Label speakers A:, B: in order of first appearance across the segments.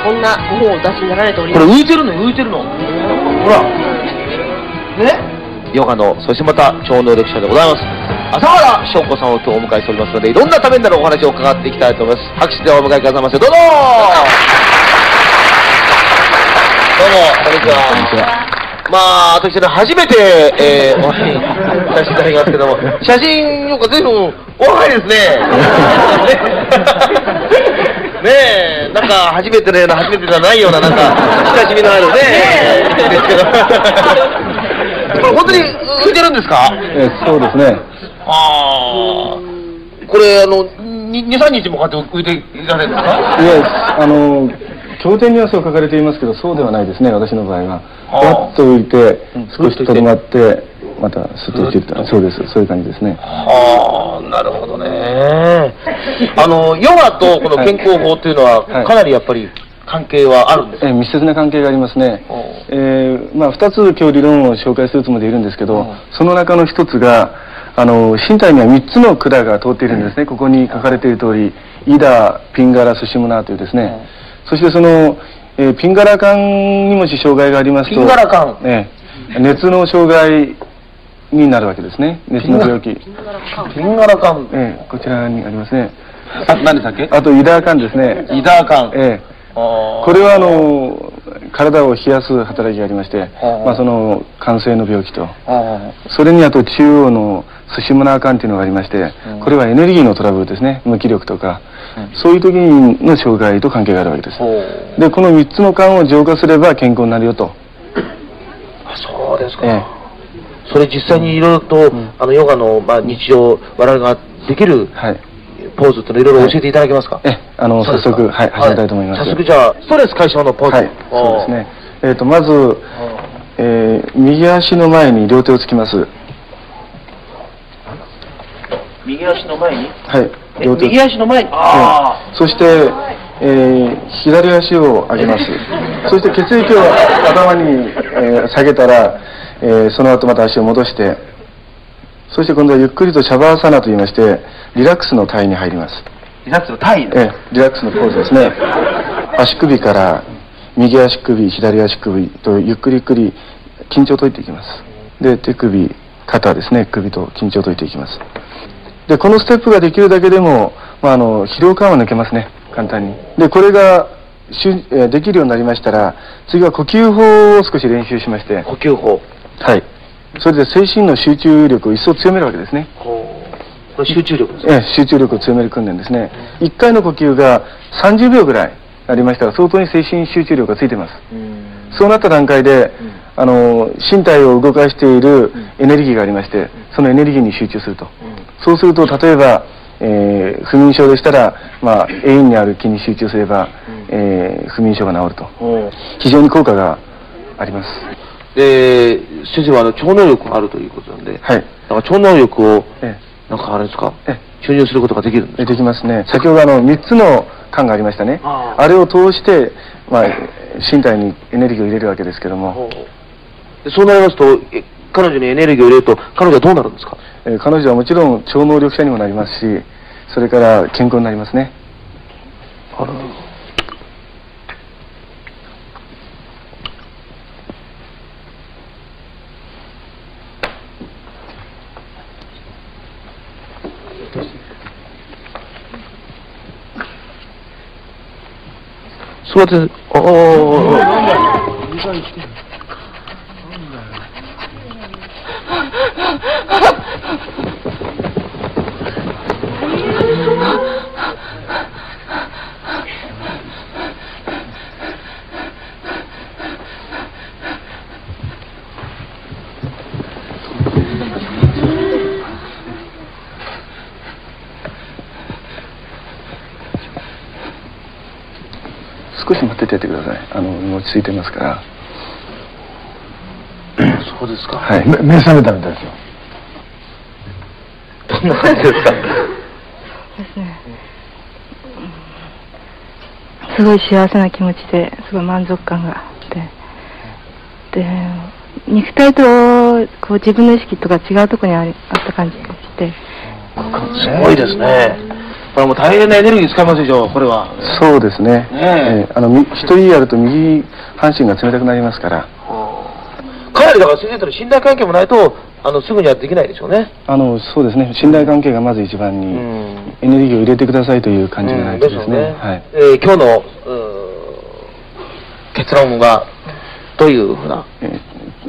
A: こんな本をお出しになられており
B: こ
A: ます。
B: れ浮いてるの浮いてるの。ほら。ね。ヨガのそしてまた超能力者でございます。朝原翔子さんを今日お迎えしておりますので、いろんなためになるお話を伺っていきたいと思います。拍手でお迎えくださいませ。どうぞ。どうもこんにちは。こんにちは。まあ私ね初めて、お会いさせていただきますけども、写真よく随分お若いですね。ねえ、なんか初めてのような初めてじゃないようななんか親しみのあるねですけど。これ本当に浮いてるんですか？
C: そうですね。
B: ああ、これ2、3日もこうやって浮いていられるんですか？
C: いえ、経典にはそう書かれていますけど、そうではないですね、私の場合は。わっと浮いて、少しとどまって、またすっと落ちると。そうです、そういう感じですね。
B: はあ、なるほどね。ヨガとこの健康法っていうのは、かなりやっぱり関係はあるんですか？
C: 密接な関係がありますね。まあ、2つ今日理論を紹介するつもりでいるんですけど、その中の1つが、身体には3つの管が通っているんですね。ここに書かれている通り、イダ、ピンガラ、スシムナというですね。そしてその、ピンガラ管にもし障害がありますと、
B: ピンガラ管、
C: 熱の障害になるわけですね。熱の病気。
B: ピンガラ管、
C: こちらにありますね。
B: 何でしたっけ？
C: あとイダー管ですね。
B: イダー管。
C: これは体を冷やす働きがありまして、まあその肝性の病気と、それにあと中央のスシムナー管というのがありまして、これはエネルギーのトラブルですね。無気力とか、そういう時の障害と関係があるわけです。で、この3つの管を浄化すれば健康になるよと。
B: そうですか。それ実際にいろいろと、ヨガの、まあ、日常我々ができる、ポーズっていろいろ教えていただけますか？
C: 早速、始めたいと思います。
B: 早速じゃあ、ストレス解消のポーズ。
C: そうですね。まず、右足の前に両手をつきます。
B: 右足の前に？
C: 両手。
B: 右足の前に。
C: そして、左足を上げます。そして血液を頭に、下げたら、その後また足を戻して、そして今度はゆっくりとシャバーサナと言いまして、リラックスの体に入ります。
B: リラックスの体？
C: リラックスのポーズですね。足首から右足首、左足首とゆっくりゆっくり緊張を解いていきます。で、手首、肩ですね、首と緊張を解いていきます。で、このステップができるだけでも、まあ、疲労感は抜けますね、簡単に。で、これができるようになりましたら、次は呼吸法を少し練習しまして。
B: 呼吸法？
C: それで精神の集中力を一層強めるわけですね。
B: これ集中力ですね。
C: 集中力を強める訓練ですね。1回の呼吸が30秒ぐらいありましたら、相当に精神集中力がついています。そうなった段階で、身体を動かしているエネルギーがありまして、そのエネルギーに集中すると。そうすると、例えば、不眠症でしたら、まあ、永遠にある気に集中すれば、不眠症が治ると。非常に効果があります。
B: で、先生は超能力があるということなんで、だから超能力を、なんかあれですか、注入することができるんですか？
C: できますね。先ほど3つの管がありましたね。あれを通して、まあ、身体にエネルギーを入れるわけですけども。
B: そうなりますと、彼女にエネルギーを入れると、彼女はどうなるんですか？
C: 彼女はもちろん超能力者にもなりますし、それから健康になりますね。
B: そうやって、
C: 少し待っててやってください。落ち着いてますから。
B: そうですか。
C: 目覚めたみたいですよ。
B: どんな感じですか？
D: すごい幸せな気持ちで、すごい満足感があって、で、肉体とこう自分の意識とか違うところにあった感じがして。
B: すごいですね。これも大変なエネルギー使いますでしょ、これは。
C: そうですね。
B: ね
C: 一人やると右半身が冷たくなりますから。
B: かなりだから先生との信頼関係もないと、すぐにはできないでしょうね。
C: そうですね。信頼関係がまず一番に、エネルギーを入れてくださいという感じがないとですね。はい。
B: 今日の、結論は、どういうふうな、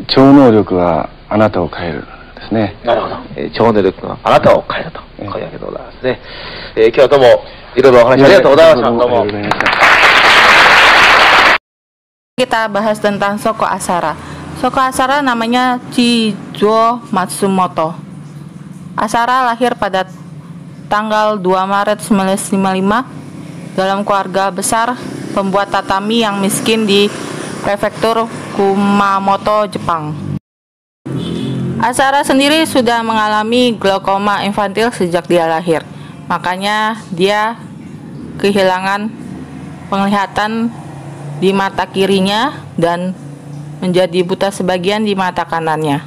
C: 超能力はあなたを変えるですね。
B: なるほど。超能力があなたを変えると。こういうわけでございますね。今日はどうも、いろいろお話ありがとうございました。どうも。
D: Kita bahas tentang Soko Asara. Soko Asara namanya Chizuo Matsumoto. Asara lahir pada tanggal 2 Maret 1955 dalam keluarga besar pembuat tatami yang miskin di prefektur Kumamoto, Jepang. Asara sendiri sudah mengalami glaukoma infantil sejak dia lahir. Makanya dia kehilangan penglihatan di mata kirinya dan menjadi buta sebagian di mata kanannya.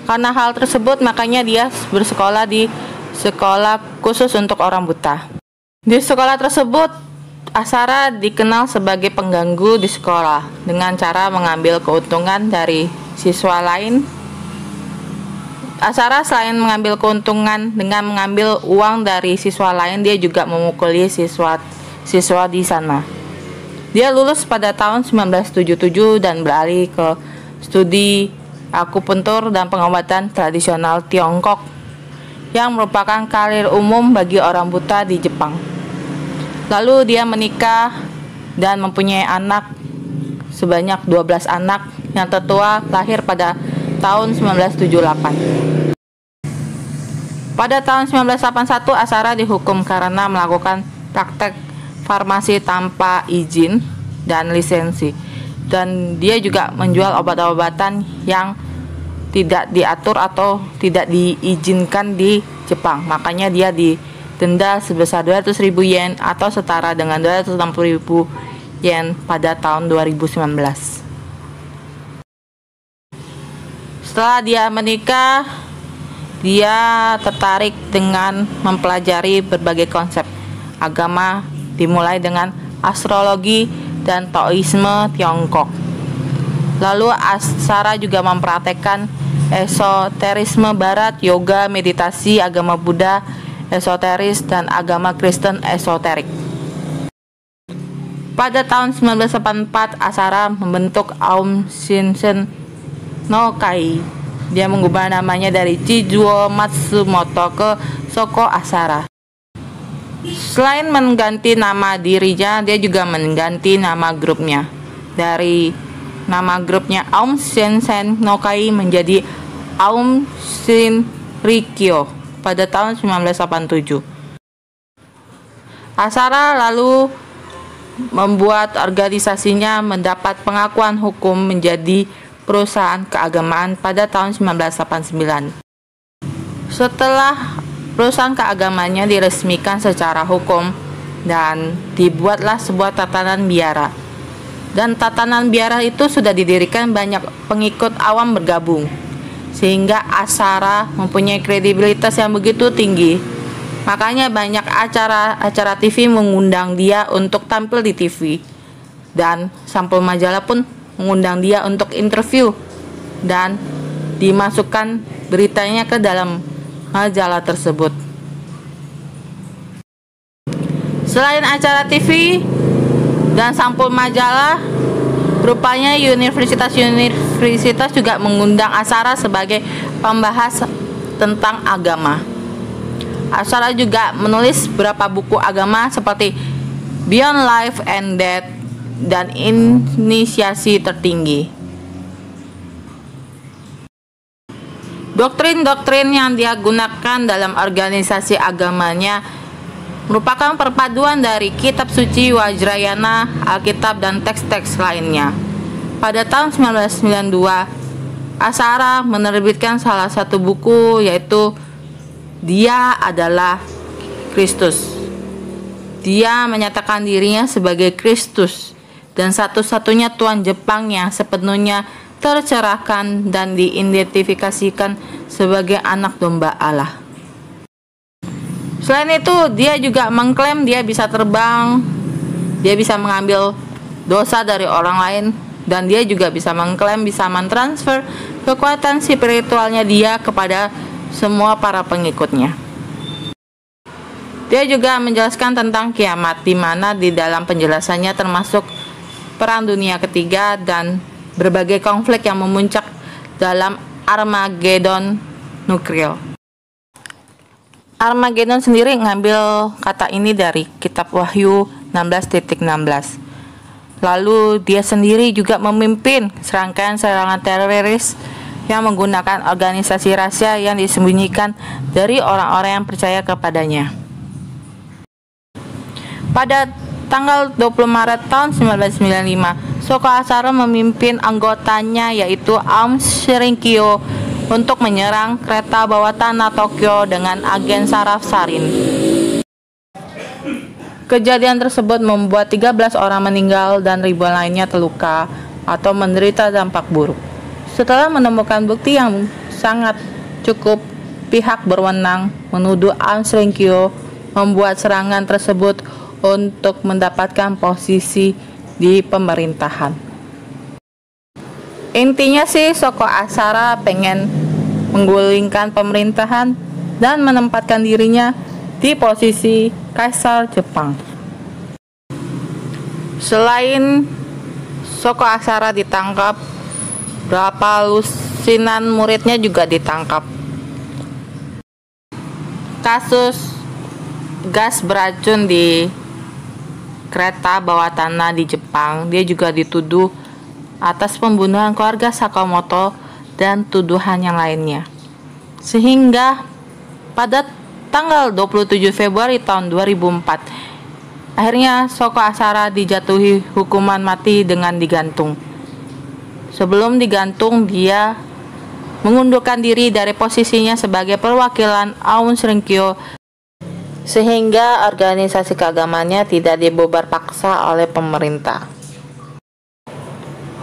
D: Karena hal tersebut, makanya dia bersekolah di sekolah khusus untuk orang buta. Di sekolah tersebut, Asara dikenal sebagai pengganggu di sekolah dengan cara mengambil keuntungan dari siswa lain. Asara selain mengambil keuntungan dengan mengambil uang dari siswa lain, dia juga memukuli siswa di sana. Dia lulus pada tahun 1977 dan beralih ke studi akupuntur dan pengobatan tradisional Tiongkok yang merupakan karir umum bagi orang buta di Jepang. Lalu dia menikah dan mempunyai anak sebanyak 12 anak, yang tertua lahir pada tahun 1978. Pada tahun 1981, Asara dihukum karena melakukan praktek farmasi tanpa izin dan lisensi, dan dia juga menjual obat-obatan yang tidak diatur atau tidak diizinkan di Jepang. Makanya dia didenda sebesar 200.000 yen atau setara dengan 260.000 yen pada tahun 2019. Setelah dia menikah, dia tertarik dengan mempelajari berbagai konsep agama, dimulai dengan astrologi dan Taoisme Tiongkok. Lalu Asara juga mempraktekkan esoterisme barat, yoga, meditasi, agama Buddha esoteris, dan agama Kristen esoterik. Pada tahun 1984, Asara membentuk Aum Shinsen no Kai. Dia mengubah namanya dari Chizuo Matsumoto ke Soko Asara. Selain mengganti nama dirinya, dia juga mengganti nama grupnya. Dari nama grupnya Aum Shinsen no Kai menjadi Aum Shinrikyo pada tahun 1987. Asara lalu membuat organisasinya mendapat pengakuan hukum menjadi perusahaan keagamaan pada tahun 1989. Setelah perusahaan keagamaannya diresmikan secara hukum dan dibuatlah sebuah tatanan biara. Dan tatanan biara itu sudah didirikan, banyak pengikut awam bergabung, sehingga Asara mempunyai kredibilitas yang begitu tinggi. Makanya banyak acara TV mengundang dia untuk tampil di TV, dan sampul majalah pun mengundang dia untuk interview dan dimasukkan beritanya ke dalam majalah tersebut. Selain acara TV dan sampul majalah, rupanya universitas juga mengundang Asara sebagai pembahas tentang agama. Asara juga menulis beberapa buku agama seperti Beyond Life and Death dan Inisiasi Tertinggi. Doktrin-doktrin yang dia gunakan dalam organisasi agamanya merupakan perpaduan dari kitab suci Vajrayana, Alkitab, dan teks-teks lainnya. Pada tahun 1992, Asara menerbitkan salah satu buku, yaitu Dia Adalah Kristus. Dia menyatakan dirinya sebagai Kristus dan satu-satunya Tuhan Jepang yang sepenuhnya tercerahkan dan diidentifikasikan sebagai anak domba Allah. Selain itu, dia juga mengklaim dia bisa terbang, dia bisa mengambil dosa dari orang lain, dan dia juga bisa mengklaim bisa mentransfer kekuatan spiritualnya dia kepada semua para pengikutnya. Dia juga menjelaskan tentang kiamat, di mana di dalam penjelasannya termasuk Perang Dunia Ketiga dan berbagai konflik yang memuncak dalam Armageddon nuklir. Armageddon sendiri ngambil kata ini dari kitab Wahyu 16:16. Lalu dia sendiri juga memimpin serangkaian serangan teroris yang menggunakan organisasi rahasia yang disembunyikan dari orang-orang yang percaya kepadanya. Pada tanggal 20 Maret tahun 1995, Soko Asara memimpin anggotanya yaitu Aum Shinrikyo untuk menyerang kereta bawah tanah Tokyo dengan agen saraf sarin. Kejadian tersebut membuat 13 orang meninggal dan ribuan lainnya terluka atau menderita dampak buruk. Setelah menemukan bukti yang sangat cukup, pihak berwenang menuduh Aum Shinrikyo membuat serangan tersebut untuk mendapatkan posisi di pemerintahan. Intinya sih, Soko Asara pengen menggulingkan pemerintahan dan menempatkan dirinya di posisi Kaisar Jepang. Selain Soko Asara ditangkap, berapa lusinan muridnya juga ditangkap. Kasus gas beracun di kereta bawah tanah di Jepang, dia juga dituduh atas pembunuhan keluarga Sakamoto dan tuduhan yang lainnya. Sehingga pada tanggal 27 Februari tahun 2004, akhirnya Soko Asara dijatuhi hukuman mati dengan digantung. Sebelum digantung, dia mengundurkan diri dari posisinya sebagai perwakilan Aum Shinrikyo, sehingga organisasi keagamannya tidak dibubar paksa oleh pemerintah.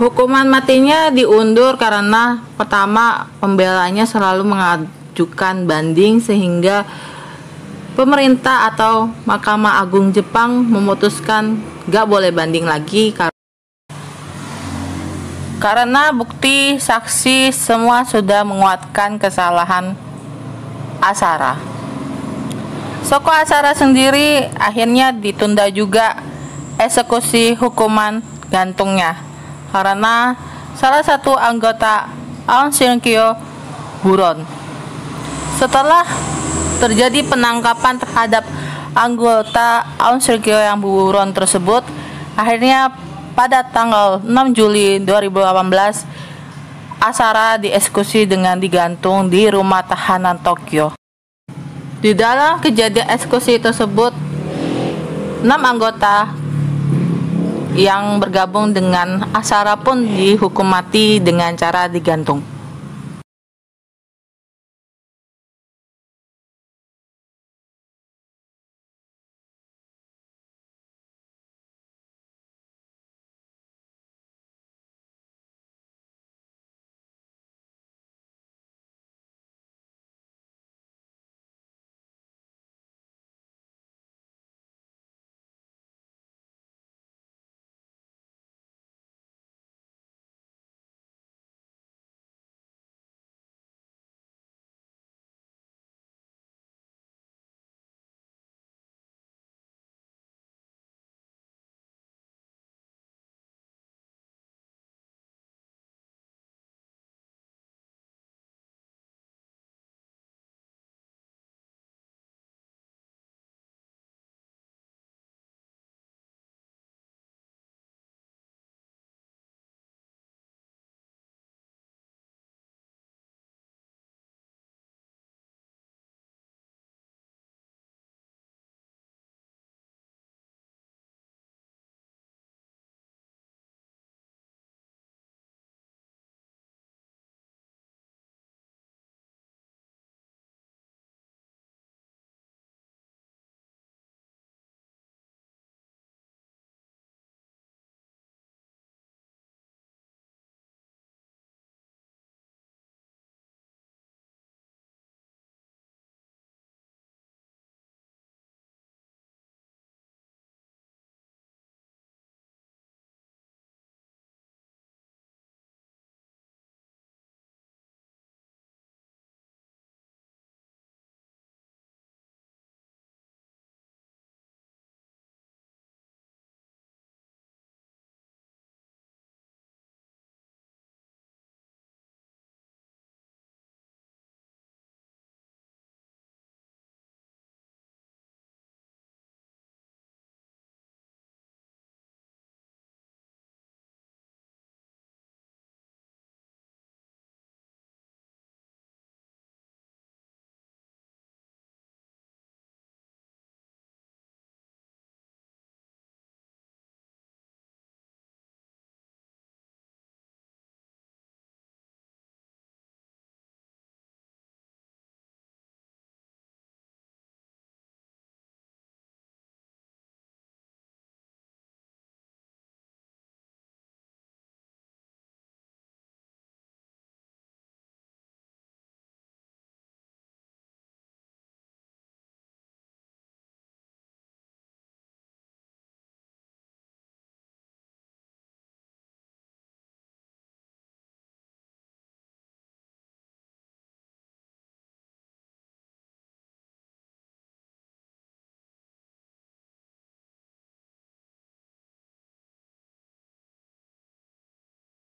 D: Hukuman matinya diundur karena pertama, pembelanya selalu mengajukan banding sehingga pemerintah atau Mahkamah Agung Jepang memutuskan gak boleh banding lagi karena bukti saksi semua sudah menguatkan kesalahan Asara. Soko Asara sendiri akhirnya ditunda juga eksekusi hukuman gantungnya karena salah satu anggota Aum Shinrikyo buron. Setelah terjadi penangkapan terhadap anggota Aum Shinrikyo yang buron tersebut, akhirnya pada tanggal 6 Juli 2018 Asara dieksekusi dengan digantung di rumah tahanan Tokyo. Di dalam kejadian eksekusi tersebut, 6 anggota yang bergabung dengan Asara pun dihukum mati dengan cara digantung.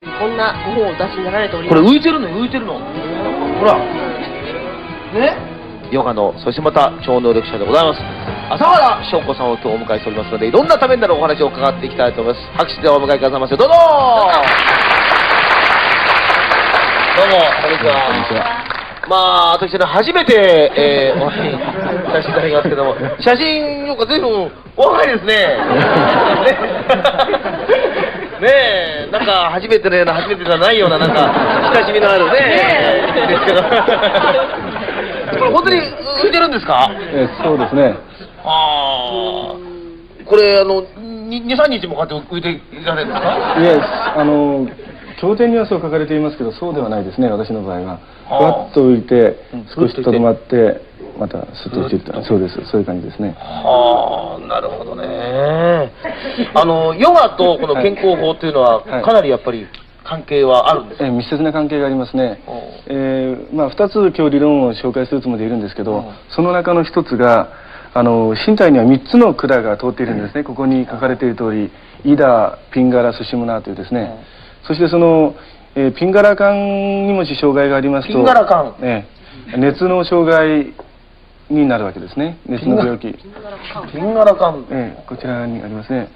A: こんなご本をお出しになられており
B: こ
A: ます。
B: れ浮いてるの浮いてるの。ほら。ね。ヨガの、そしてまた超能力者でございます。朝原翔子さんを今日お迎えしておりますので、いろんなためになるお話を伺っていきたいと思います。拍手でお迎えくださいませ。どうぞ。どうも、こんにちは。
C: こんにちは。
B: まあ、私ね、初めて、お会いさせていただきますけども、写真よく随分お若いですね。ねえ、なんか初めてのような、初めてじゃないような、なんか親しみのあるね、ですけど。これ本当に浮いてるんですか？
C: そうですね。
B: ああ、これ2、3日もこうやって浮いていられるんですか？
C: いえ、経典にはそう書かれていますけど、そうではないですね、私の場合は。ふわっと浮いて、少しとどまって、またスッと落ちると。そうです、そういう感じですね。
B: はあ、なるほどね。ヨガとこの健康法というのは、かなりやっぱり関係はあるんですか？
C: 密接な関係がありますね。まあ、2つ今日理論を紹介するつもりでいるんですけど、その中の1つが、身体には3つの管が通っているんですね。ここに書かれている通り、イダ、ピンガラ、スシムナというですね。そしてその、ピンガラ管にもし障害がありますと、
B: ピンガラ管、
C: 熱の障害になるわけですね。熱の病気。
B: ピンガラ管、
C: こちらにありますね。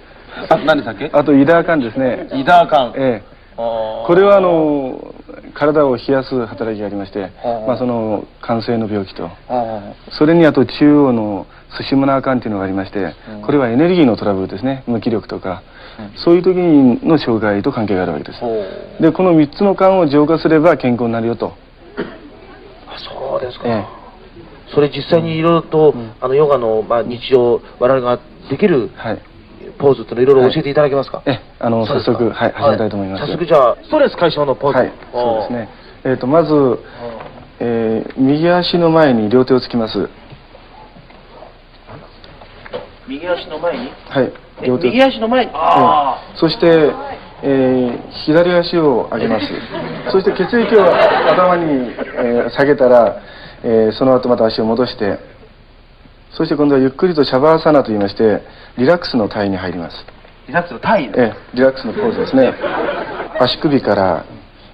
B: 何でしたっけ？
C: あとイダー管ですね。
B: イダー管。
C: これは体を冷やす働きがありまして、まあ、その肝性の病気と、それにあと中央のスシムナー管というのがありまして、これはエネルギーのトラブルですね。無気力とか、そういう時の障害と関係があるわけです。でこの3つの管を浄化すれば健康になるよと。
B: そうですか。それ実際にいろいろと、ヨガの、日常我々ができる、ポーズってのいろいろ教えていただけますか？
C: 早速、始めたいと思います。
B: 早速じゃあストレス解消のポーズ。
C: そうですね。まず、右足の前に両手をつきます。
B: 右足の前に？
C: 両手。
B: 右足の前に。
C: そして、左足を上げます。そして血液を頭に、下げたら、その後また足を戻して、そして今度はゆっくりとシャバーサナと言いまして、リラックスの体に入ります。
B: リラックスの体？
C: リラックスのポーズですね。足首から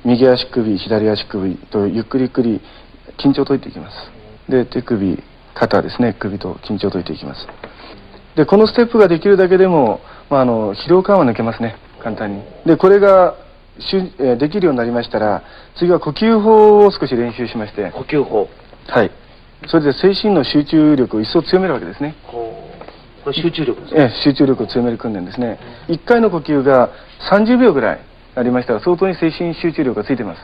C: 右足首、左足首とゆっくりゆっくり緊張を解いていきます。で、手首、肩ですね、首と緊張を解いていきます。で、このステップができるだけでも、疲労感は抜けますね、簡単に。で、これができるようになりましたら、次は呼吸法を少し練習しまして。
B: 呼吸法？
C: それで精神の集中力を一層強めるわけですね。
B: これ集中力ですね。
C: 集中力を強める訓練ですね。1回の呼吸が30秒ぐらいありましたら相当に精神集中力がついています。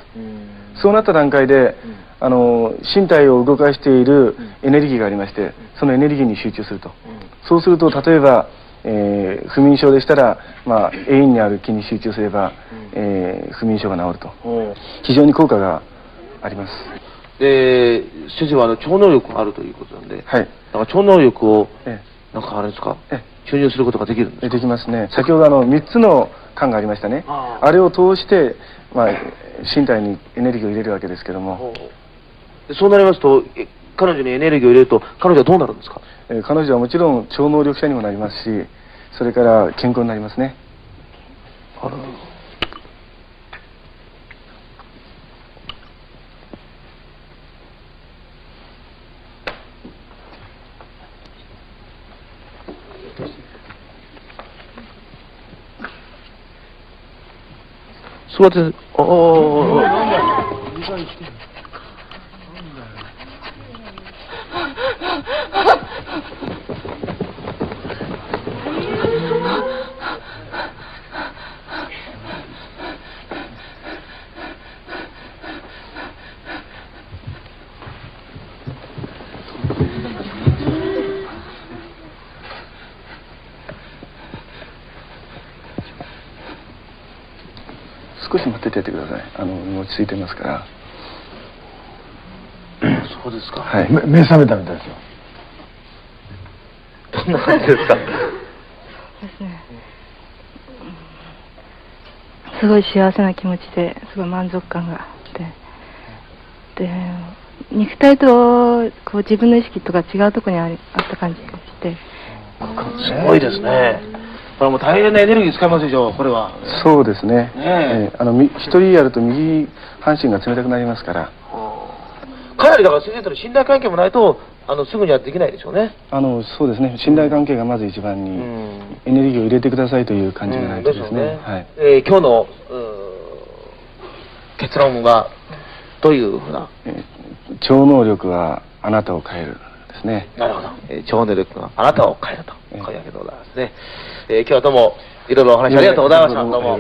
C: そうなった段階で、身体を動かしているエネルギーがありまして、そのエネルギーに集中すると。そうすると例えば、不眠症でしたら、永遠にある気に集中すれば、不眠症が治ると。非常に効果があります。
B: で、先生は超能力があるということなんで、だから超能力を、なんかあれですか、注入することができるんですか？で
C: きますね。先ほど3つの管がありましたね。あれを通して、身体にエネルギーを入れるわけですけども。
B: そうなりますと、彼女にエネルギーを入れると、彼女はどうなるんですか？
C: 彼女はもちろん超能力者にもなりますし、それから健康になりますね。
B: 座って、
C: 少し待っててやってください。落ち着いてますから。
B: そうですか。
C: 目覚めたみたいですよ。
B: どんな感じですか？
E: すごい幸せな気持ちで、すごい満足感があって、で、肉体とこう自分の意識とか違うところにあった感じがして。
B: すごいですね。これはもう大変なエネルギー使いますでしょ、これは。
C: そうですね。
B: ね
C: 一人やると右半身が冷たくなりますから。
B: かなりだから先生との信頼関係もないとすぐにはできないでしょうね。
C: そうですね。信頼関係がまず一番にエネルギーを入れてくださいという感じがないとですね。はい。
B: 今日の結論はどういうふうな？
C: 超能力はあなたを変えるですね。
B: なるほど。超能力があなたを変えると。こういうわけでございますね。今日はどうもいろいろお話ありがとうございました。どうも。